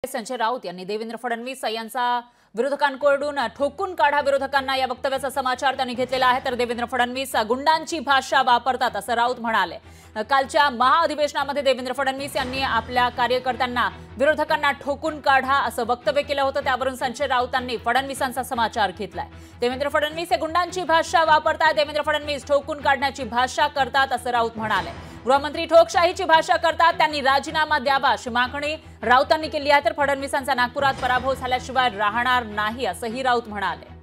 संजय राऊत यांनी देवेंद्र फडणवीस यांचा विरोधकांकडून ठोकून काढा विरोधकांना या वक्तव्याचा समाचार त्यांनी घेतलेला आहे। तर देवेंद्र फडणवीस गुंडांची भाषा वापरतात असं राऊत म्हणाले। कालच्या महाअधिवेशनामध्ये देवेंद्र फडणवीस यांनी आपल्या कार्यकर्त्यांना विरोधकांना ठोकून काढा असं वक्तव्य केलं होतं। त्यावरून संजय राऊतांनी फडणवीसांचा समाचार घेतलाय। देवेंद्र फडणवीस हे गुंडांची भाषा वापरतात, देवेंद्र फडणवीस ठोकून काढण्याची भाषा करतात असं राऊत म्हणाले। गृहमंत्री ठोकशाहीची भाषा करतात, त्यांनी राजीनामा द्यावा अशी मागणी राऊतांनी केली आहे। तर फडणवीसांचा नागपुरात पराभव झाल्याशिवाय राहणार नाही असंही राऊत म्हणाले।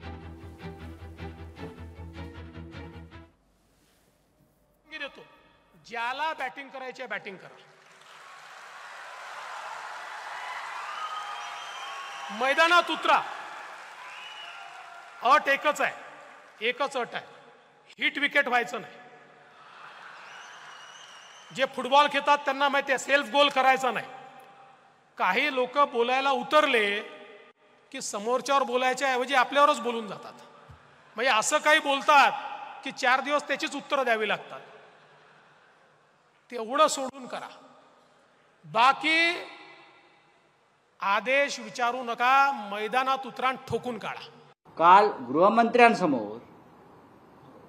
ज्याला बॅटिंग करायची आहे बॅटिंग करा, मैदानात उतरा। अट एकच आहे, एकच अट आहे, हिट विकेट व्हायचं नाही। जे फुटबॉल खेळतात त्यांना माहिती आहे सेल्फ गोल करायचा नाही। काही लोक बोलायला उतरले की समोरच्यावर बोलायच्या ऐवजी आपल्यावरच बोलून जातात। म्हणजे असं काही बोलतात की 4 दिवस त्याचीच उत्तरं द्यावी लागतात। तेवढं सोडून करा, बाकी आदेश विचारू नका, मैदानात उतरा, ठोकून काढा। काल गृहमंत्र्यांसमोर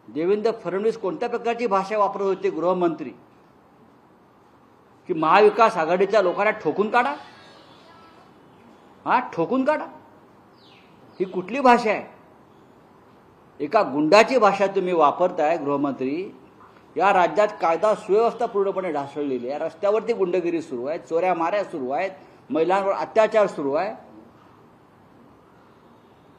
देवेंद्र फडणवीस कोणत्या प्रकारची भाषा वापरत होते गृहमंत्री की महाविकास आघाडीच्या लोकांना ठोकून काढा। हा, ठोकून काढा ही कुठली भाषा आहे? एका गुंडाची भाषा तुम्ही वापरताय गृहमंत्री। या राज्यात कायदा सुव्यवस्था पूर्णपणे ढासळलेली आहे। रस्त्यावरती गुंडगिरी सुरू आहे, चोऱ्या माऱ्या सुरू आहेत, महिलांवर अत्याचार सुरू आहे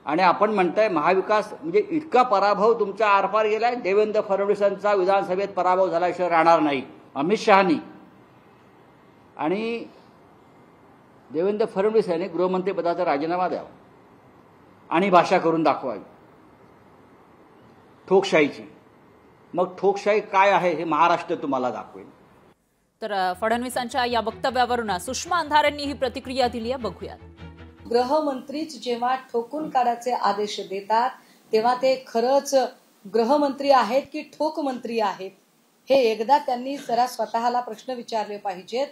आणि आपण म्हणताय महाविकास म्हणजे इतका पराभव तुमचा आरपार गेलाय। देवेंद्र फडणवीसांचा विधानसभेत पराभव झाल्याशिवाय राहणार नाही अमित शहानी आणि देवेंद्र फडणवीस यांनी गृहमंत्रीपदाचा राजीनामा द्यावा आणि भाषा करून दाखवावी ठोकशाहीची। मग ठोकशाही काय आहे हे महाराष्ट्र तुम्हाला दाखवेल। तर फडणवीसांच्या या वक्तव्यावरून सुषमा अंधारेंनी ही प्रतिक्रिया दिली आहे, बघूयात। गृहमंत्रीच जेव्हा ठोकून काढायचे आदेश देतात तेव्हा ते खरंच गृहमंत्री आहेत की ठोक मंत्री आहेत हे एकदा त्यांनी जरा स्वतःला प्रश्न विचारले पाहिजेत।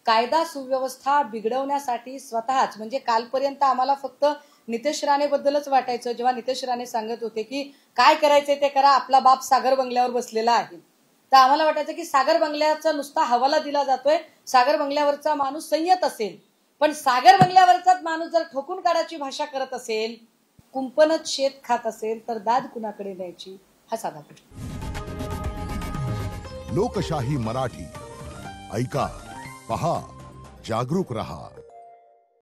कायदा सुव्यवस्था बिघडवण्यासाठी स्वतःच म्हणजे कालपर्यंत आम्हाला फक्त नितेश राणेबद्दलच वाटायचं, जेव्हा नितेश राणे सांगत होते की काय करायचंय ते करा, आपला बाप सागर बंगल्यावर बसलेला आहे, तर आम्हाला वाटायचं की सागर बंगल्याचा नुसता हवाला दिला जातोय, सागर बंगल्यावरचा माणूस संयत असेल। पण सागर बंगल्यावरचाच माणूस जर ठोकून काढायची भाषा करत असेल, कुंपणच शेत खात असेल, तर दाद कुणाकडे द्यायची हा साधा प्रश्न। लोकशाही मराठी ऐका, पहा, जागरूक रहा।